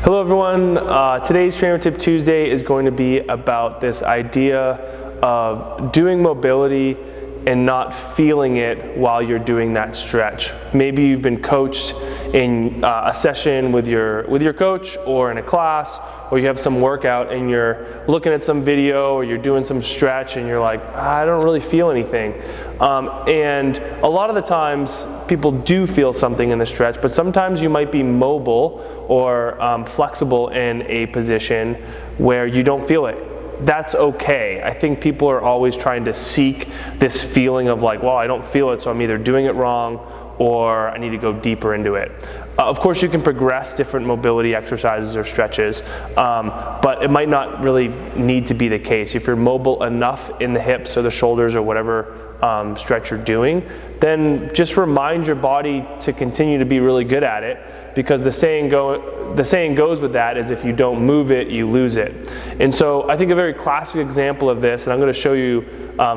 Hello everyone, today's Trainer Tip Tuesday is going to be about this idea of doing mobility and not feeling it while you're doing that stretch. Maybe you've been coached in a session with your coach or in a class, or you have some workout and you're looking at some video or you're doing some stretch and you're like, I don't really feel anything. And a lot of the times people do feel something in the stretch, but sometimes you might be mobile or flexible in a position where you don't feel it. That's okay. I think people are always trying to seek this feeling of like, well, I don't feel it, so I'm either doing it wrong or I need to go deeper into it. Of course, you can progress different mobility exercises or stretches, but it might not really need to be the case. If you're mobile enough in the hips or the shoulders or whatever stretch you're doing, then just remind your body to continue to be really good at it, because the saying goes with that is if you don't move it, you lose it. And so I think a very classic example of this, and I'm going to show you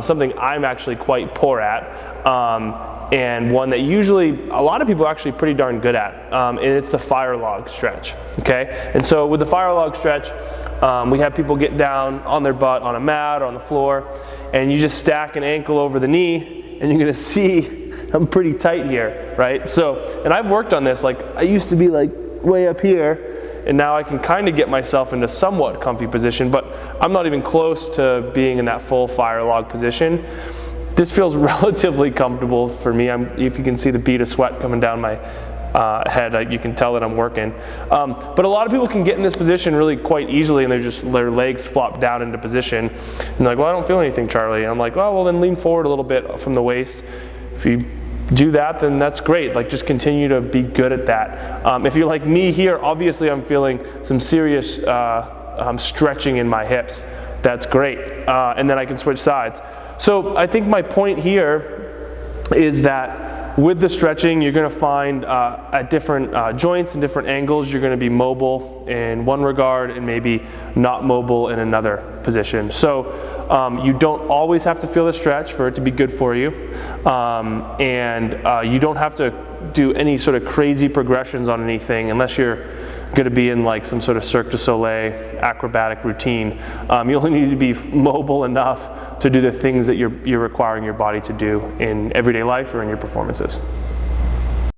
something I'm actually quite poor at, and one that usually a lot of people are actually pretty darn good at, and it's the fire log stretch, okay? And so with the fire log stretch, we have people get down on their butt on a mat or on the floor, and you just stack an ankle over the knee, and you're gonna see I'm pretty tight here, right? So, and I've worked on this, like I used to be like way up here, and now I can kind of get myself into somewhat comfy position, but I'm not even close to being in that full fire log position. This feels relatively comfortable for me. If you can see the bead of sweat coming down my head, you can tell that I'm working. But a lot of people can get in this position really quite easily, and their legs flop down into position. And they're like, well, I don't feel anything, Charlie. And I'm like, oh, well, then lean forward a little bit from the waist. If you do that, then that's great. Like, just continue to be good at that. If you're like me here, obviously I'm feeling some serious stretching in my hips. That's great. And then I can switch sides. So I think my point here is that with the stretching, you're going to find at different joints and different angles, you're going to be mobile in one regard and maybe not mobile in another position. So you don't always have to feel the stretch for it to be good for you, and you don't have to do any sort of crazy progressions on anything unless you're going to be in like some sort of Cirque du Soleil acrobatic routine. You only need to be mobile enough to do the things that you're requiring your body to do in everyday life or in your performances.